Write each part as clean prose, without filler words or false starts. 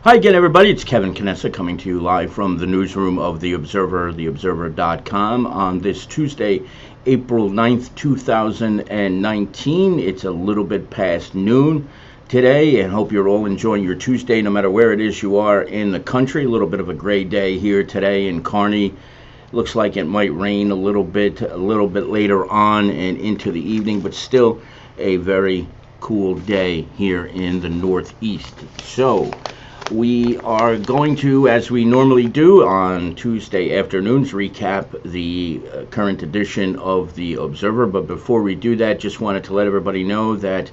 Hi again, everybody. It's Kevin Knessa coming to you live from the newsroom of The Observer, theobserver.com, on this Tuesday, April 9th, 2019. It's a little bit past noon today, and hope you're all enjoying your Tuesday, no matter where it is you are in the country. A little bit of a gray day here today in Kearney. Looks like it might rain a little bit later on and into the evening, but still a very cool day here in the Northeast. So, we are going to, as we normally do on Tuesday afternoons, recap the current edition of The Observer. But before we do that, just wanted to let everybody know that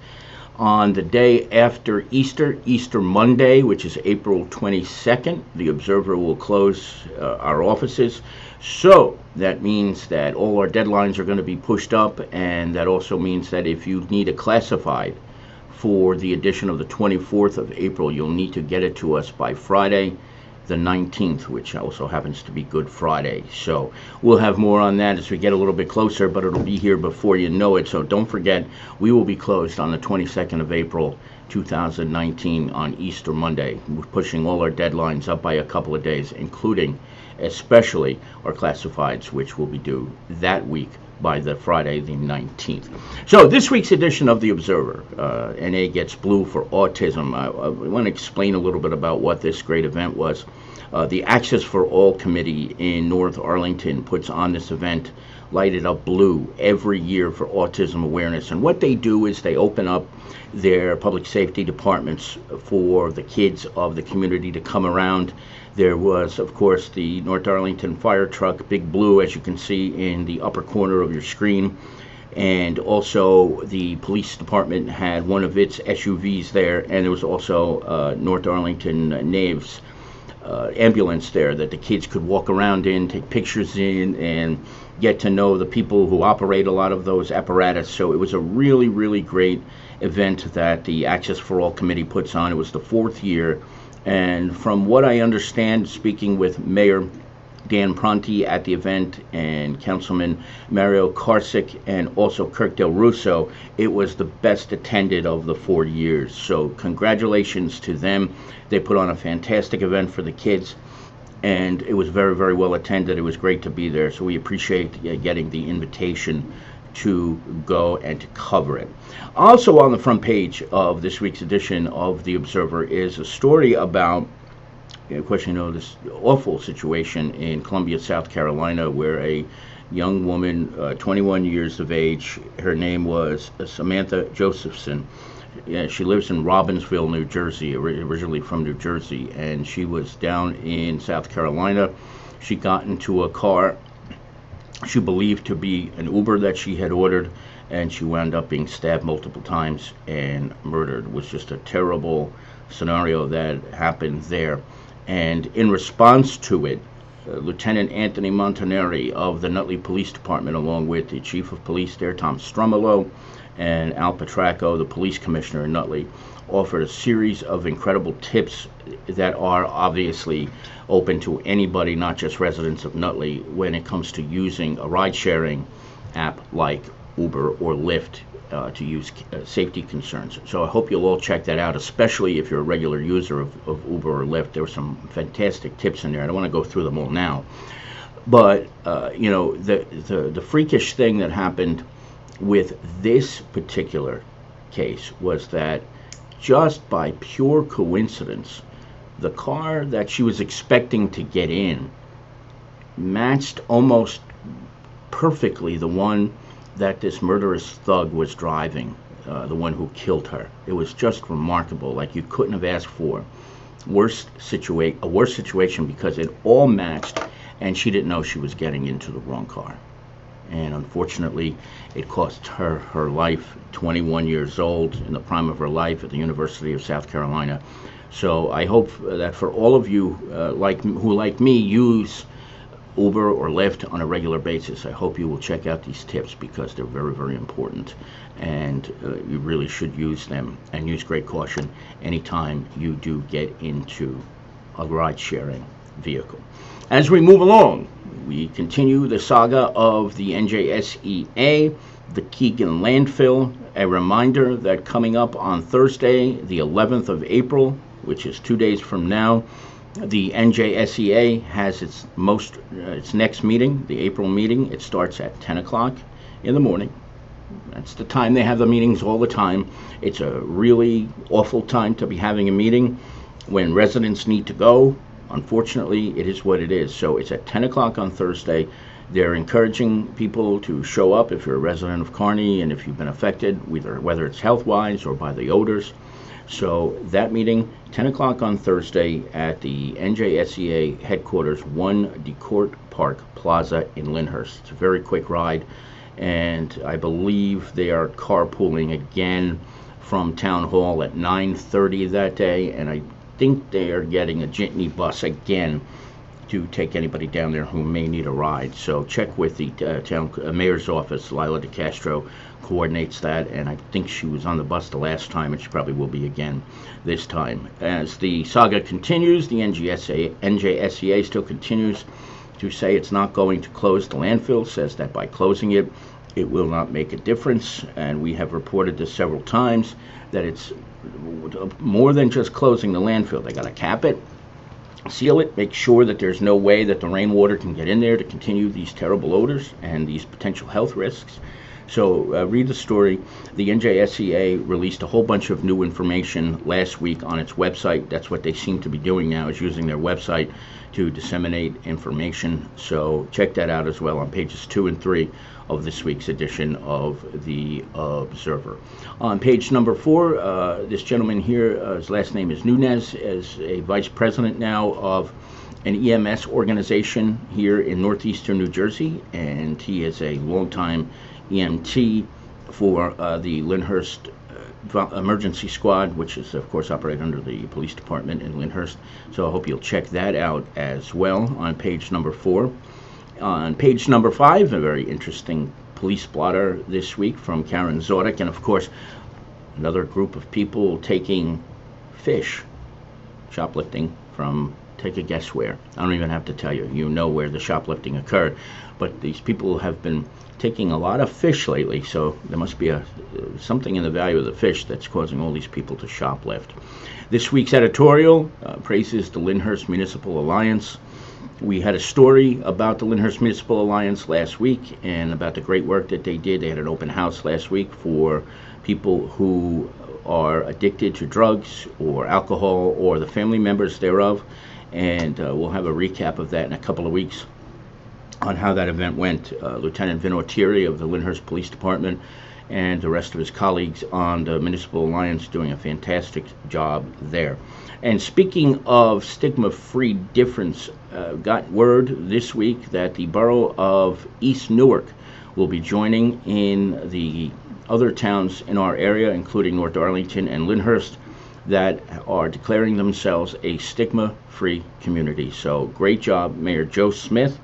on the day after Easter, Easter Monday, which is April 22nd, The Observer will close our offices. So that means that all our deadlines are going to be pushed up, and that also means that if you need a classified for the edition of the 24th of April, you'll need to get it to us by Friday the 19th, which also happens to be Good Friday. So we'll have more on that as we get a little bit closer, but it'll be here before you know it. So don't forget, we will be closed on the 22nd of April 2019 on Easter Monday. We're pushing all our deadlines up by a couple of days, including especially our classifieds, which will be due that week by the Friday the 19th. So this week's edition of The Observer, NA Gets Blue for Autism. I want to explain a little bit about what this great event was. The Access for All Committee in North Arlington puts on this event, Light It Up Blue, every year for autism awareness. And what they do is they open up their public safety departments for the kids of the community to come around. There was, of course, the North Arlington fire truck, Big Blue, as you can see in the upper corner of your screen. And also the police department had one of its SUVs there, and there was also North Arlington Nave's ambulance there that the kids could walk around in, take pictures in, and get to know the people who operate a lot of those apparatus. So it was a really, really great event that the Access for All Committee puts on. It was the fourth year. And from what I understand, speaking with Mayor Dan Pronti at the event and Councilman Mario Karsick and also Kirk Del Russo, it was the best attended of the 4 years. So congratulations to them. They put on a fantastic event for the kids, and it was very, very well attended. It was great to be there. So we appreciate getting the invitation to go and to cover it. Also on the front page of this week's edition of The Observer is a story about, of course, you know, this awful situation in Columbia, South Carolina, where a young woman, 21 years of age, her name was Samantha Josephson. Yeah, she lives in Robbinsville, New Jersey, originally from New Jersey, and she was down in South Carolina. She got into a car she believed to be an Uber that she had ordered, and she wound up being stabbed multiple times and murdered. It was just a terrible scenario that happened there. And in response to it, Lieutenant Anthony Montanari of the Nutley Police Department, along with the Chief of Police there, Tom Strumolo, and Al Petracco, the Police Commissioner in Nutley, offered a series of incredible tips that are obviously open to anybody, not just residents of Nutley, when it comes to using a ride-sharing app like Uber or Lyft to use safety concerns. So I hope you'll all check that out, especially if you're a regular user of Uber or Lyft. There were some fantastic tips in there. I don't want to go through them all now. But, you know, the freakish thing that happened with this particular case was that just by pure coincidence, the car that she was expecting to get in matched almost perfectly the one that this murderous thug was driving, the one who killed her. It was just remarkable. Like, you couldn't have asked for a worse situation, because it all matched, and she didn't know she was getting into the wrong car. And unfortunately, it cost her her life, 21 years old, in the prime of her life at the University of South Carolina. So I hope that for all of you who, like me, use Uber or Lyft on a regular basis, I hope you will check out these tips, because they're very, very important, and you really should use them, and use great caution anytime you do get into a ride-sharing vehicle. As we move along, we continue the saga of the NJSEA, the Keegan landfill. A reminder that coming up on Thursday, the 11th of April, which is 2 days from now. The NJSEA has its next meeting, the April meeting. It starts at 10 o'clock in the morning. That's the time they have the meetings all the time. It's a really awful time to be having a meeting when residents need to go. Unfortunately, it is what it is. So it's at 10 o'clock on Thursday. They're encouraging people to show up if you're a resident of Kearney and if you've been affected, whether it's health-wise or by the odors. So that meeting, 10 o'clock on Thursday at the NJSEA headquarters, 1 DeCourt Park Plaza in Lyndhurst. It's a very quick ride, and I believe they are carpooling again from Town Hall at 9:30 that day, and I think they are getting a jitney bus again to take anybody down there who may need a ride. So check with the town mayor's office. Lila DeCastro coordinates that, and I think she was on the bus the last time, and she probably will be again this time. As the saga continues, the NJSEA still continues to say it's not going to close the landfill, says that by closing it, it will not make a difference, and we have reported this several times, that it's more than just closing the landfill. They got to cap it, seal it, make sure that there's no way that the rainwater can get in there to continue these terrible odors and these potential health risks. So read the story. The NJSEA released a whole bunch of new information last week on its website. That's what they seem to be doing now, is using their website to disseminate information. So check that out as well on pages 2 and 3 of this week's edition of the Observer. On page number 4, this gentleman here, his last name is Nunez, is a vice president now of an EMS organization here in northeastern New Jersey, and he is a longtime EMT for the Lyndhurst Emergency Squad, which is, of course, operated under the police department in Lyndhurst. So I hope you'll check that out as well on page number 4. On page number 5, a very interesting police blotter this week from Karen Zodick, and of course, another group of people taking fish, shoplifting from, take a guess where. I don't even have to tell you. You know where the shoplifting occurred. But these people have been taking a lot of fish lately, so there must be something in the value of the fish that's causing all these people to shoplift. This week's editorial praises the Lyndhurst Municipal Alliance. We had a story about the Lyndhurst Municipal Alliance last week and about the great work that they did. They had an open house last week for people who are addicted to drugs or alcohol or the family members thereof, and we'll have a recap of that in a couple of weeks on how that event went. Lieutenant Vin Ortieri of the Lyndhurst Police Department and the rest of his colleagues on the Municipal Alliance doing a fantastic job there. And speaking of stigma-free difference, got word this week that the borough of East Newark will be joining in the other towns in our area, including North Arlington and Lyndhurst, that are declaring themselves a stigma-free community. So great job, Mayor Joe Smith,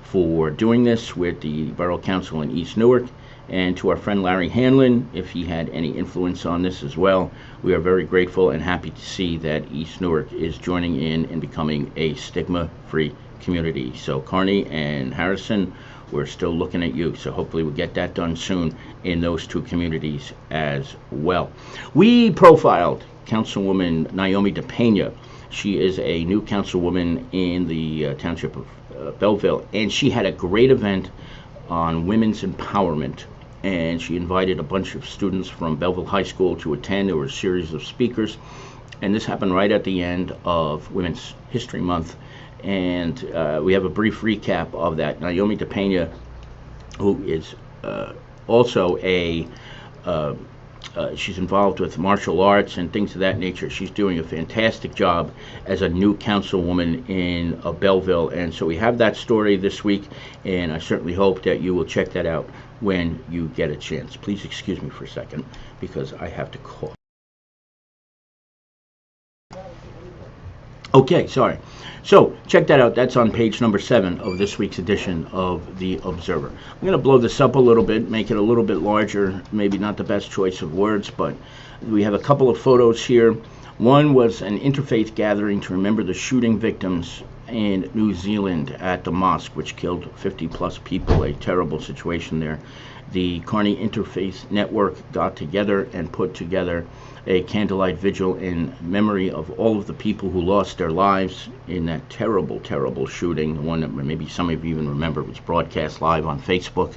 for doing this with the Borough Council in East Newark, and to our friend Larry Hanlon, if he had any influence on this as well. We are very grateful and happy to see that East Newark is joining in and becoming a stigma-free community. So Kearney and Harrison, we're still looking at you, so hopefully we'll get that done soon in those two communities as well. We profiled Councilwoman Naomi DePena. She is a new councilwoman in the township of Belleville, and she had a great event on women's empowerment, and she invited a bunch of students from Belleville High School to attend. There were a series of speakers, and this happened right at the end of Women's History Month, and we have a brief recap of that. Naomi DePena, who is also a she's involved with martial arts and things of that nature. She's doing a fantastic job as a new councilwoman in Belleville. And so we have that story this week, and I certainly hope that you will check that out when you get a chance. Please excuse me for a second because I have to cough. Okay, sorry. So check that out. That's on page number 7 of this week's edition of The Observer. I'm going to blow this up a little bit, make it a little bit larger. Maybe not the best choice of words, but we have a couple of photos here. One was an interfaith gathering to remember the shooting victims in New Zealand at the mosque, which killed 50 plus people, a terrible situation there. the Kearney Interfaith Network got together and put together a candlelight vigil in memory of all of the people who lost their lives in that terrible, terrible shooting. The one that maybe some of you even remember was broadcast live on Facebook.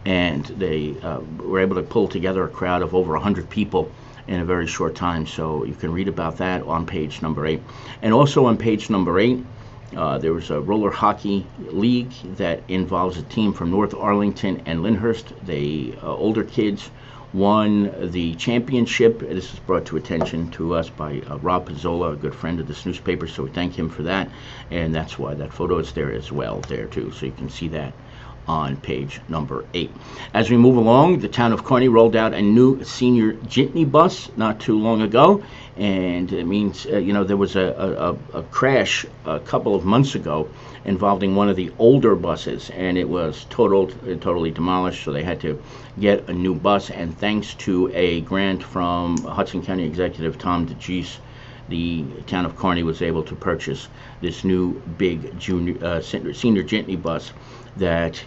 And they were able to pull together a crowd of over 100 people in a very short time. So you can read about that on page number 8. And also on page number 8, there was a roller hockey league that involves a team from North Arlington and Lyndhurst. The older kids won the championship. This was brought to attention to us by Rob Pizzola, a good friend of this newspaper, so we thank him for that. And that's why that photo is there as well, there too, so you can see that on page number 8. As we move along, the town of Kearney rolled out a new senior jitney bus not too long ago, and it means there was a crash a couple of months ago involving one of the older buses, and it was totally demolished, so they had to get a new bus. And thanks to a grant from Hudson County Executive Tom DeGise, the town of Kearney was able to purchase this new big senior jitney bus that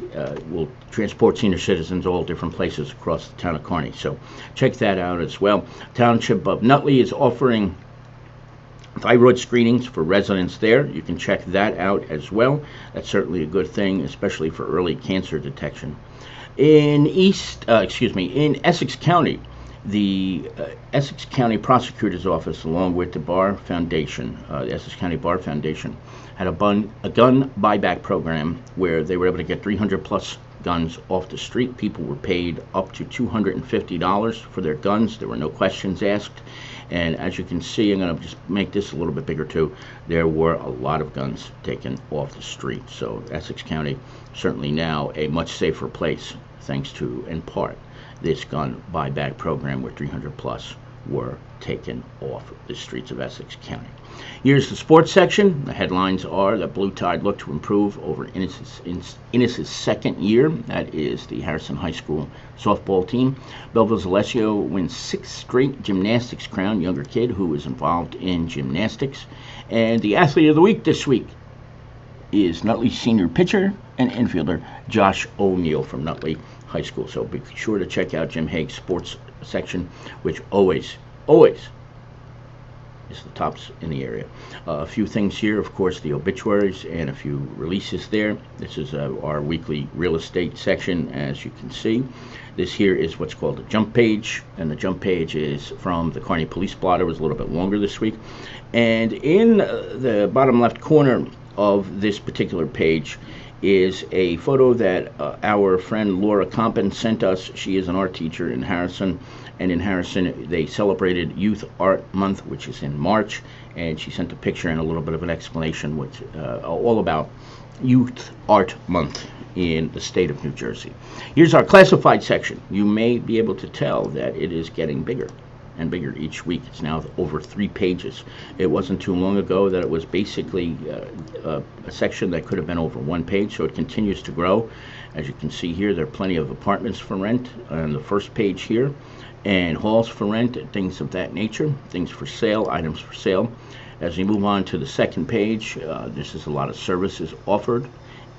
will transport senior citizens all different places across the town of Kearney. So check that out as well. Township of Nutley is offering thyroid screenings for residents there. You can check that out as well. That's certainly a good thing, especially for early cancer detection. In Essex County, the Essex County Prosecutor's Office, along with the Bar Foundation, the Essex County Bar Foundation, had a gun buyback program where they were able to get 300 plus guns off the street. People were paid up to $250 for their guns. There were no questions asked. And as you can see, I'm going to just make this a little bit bigger too, there were a lot of guns taken off the street. So Essex County certainly now a much safer place, thanks to, in part, this gun buyback program where 300 plus were taken off the streets of Essex County. Here's the sports section. The headlines are that Blue Tide look to improve over Innis's second year. That is the Harrison High School softball team. Belleville Zalesio wins 6th straight gymnastics crown, younger kid who is involved in gymnastics. And the athlete of the week this week is Nutley senior pitcher and infielder Josh O'Neill from Nutley High School. So be sure to check out Jim Haig's sports section, which always is the tops in the area. A few things here, of course, the obituaries and a few releases there. This is our weekly real estate section, as you can see. This here is what's called a jump page, and the jump page is from the Kearney Police Blotter. It was a little bit longer this week. And in the bottom left corner of this particular page is a photo that our friend Laura Compton sent us. She is an art teacher in Harrison, and in Harrison they celebrated Youth Art Month, which is in March, and she sent a picture and a little bit of an explanation which all about Youth Art Month in the state of New Jersey. Here's our classified section. You may be able to tell that it is getting bigger and bigger each week. It's now over 3 pages. It wasn't too long ago that it was basically a section that could have been over 1 page, so it continues to grow. As you can see here, there are plenty of apartments for rent on the first page here, and halls for rent, and things of that nature, things for sale, items for sale. As we move on to the second page, this is a lot of services offered.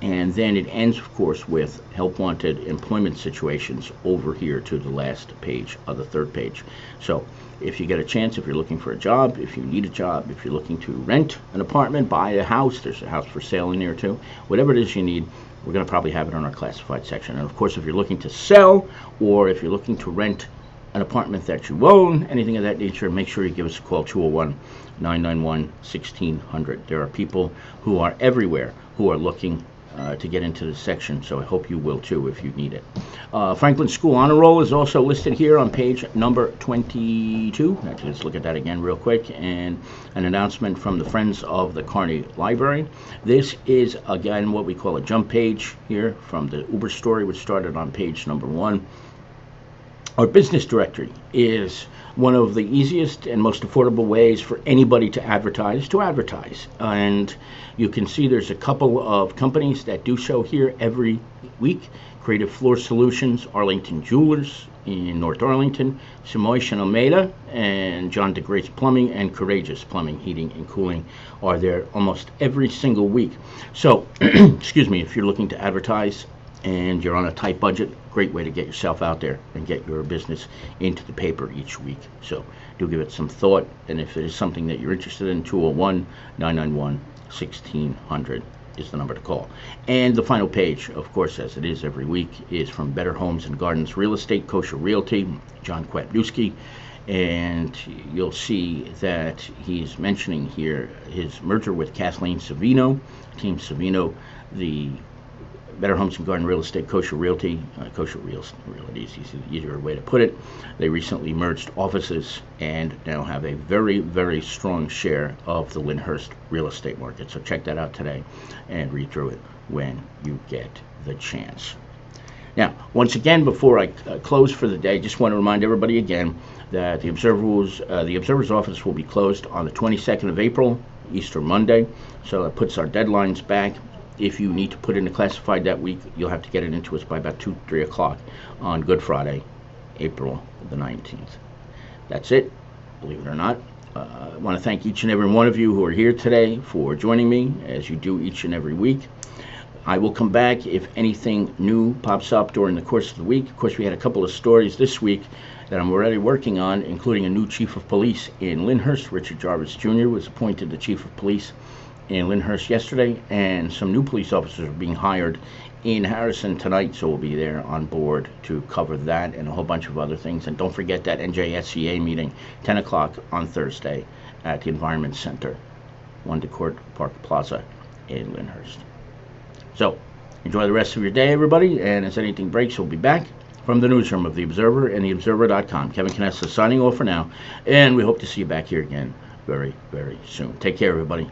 And then it ends, of course, with help wanted employment situations over here to the last page of the third page. So if you get a chance, if you're looking for a job, if you need a job, if you're looking to rent an apartment, buy a house, there's a house for sale in there too. Whatever it is you need, we're going to probably have it on our classified section. And of course, if you're looking to sell or if you're looking to rent an apartment that you own, anything of that nature, make sure you give us a call, 201-991-1600. There are people who are everywhere who are looking to get into this section, so I hope you will too if you need it. Franklin School Honor Roll is also listed here on page number 22. Let's look at that again real quick, and an announcement from the Friends of the Kearney Library. This is again what we call a jump page here from the Uber story, which started on page number 1. Our business directory is one of the easiest and most affordable ways for anybody to advertise. And you can see there's a couple of companies that do so here every week. Creative Floor Solutions, Arlington Jewelers in North Arlington, Simoish and Almeida, and John DeGrace Plumbing and Courageous Plumbing, Heating and Cooling are there almost every single week. So, excuse me, if you're looking to advertise and you're on a tight budget, great way to get yourself out there and get your business into the paper each week. So do give it some thought, and if it is something that you're interested in, 201-991-1600 is the number to call. And the final page, of course, as it is every week, is from Better Homes and Gardens Real Estate, Kosher Realty, John Kwapniewski. And you'll see that he's mentioning here his merger with Kathleen Savino, Team Savino, the Better Homes and Garden Real Estate, Kosher Realty, Kosher Realty is the easier way to put it. They recently merged offices and now have a very, very strong share of the Lyndhurst real estate market. So check that out today and read through it when you get the chance. Now, once again, before I close for the day, just want to remind everybody again that the Observer's office will be closed on the 22nd of April, Easter Monday. So that puts our deadlines back. If you need to put in a classified that week, you'll have to get it into us by about 2, 3 o'clock on Good Friday, April the 19th. That's it, believe it or not. I want to thank each and every one of you who are here today for joining me, as you do each and every week. I will come back if anything new pops up during the course of the week. Of course, we had a couple of stories this week that I'm already working on, including a new chief of police in Lyndhurst. Richard Jarvis Jr. was appointed the chief of police in Lyndhurst yesterday, and some new police officers are being hired in Harrison tonight, so we'll be there on board to cover that and a whole bunch of other things. And don't forget that NJSCA meeting, 10 o'clock on Thursday at the Environment Center, 1 DeCourt Park Plaza in Lyndhurst. So, enjoy the rest of your day, everybody, and as anything breaks, we'll be back from the newsroom of The Observer and TheObserver.com. Kevin Knessa signing off for now, and we hope to see you back here again very, very soon. Take care, everybody.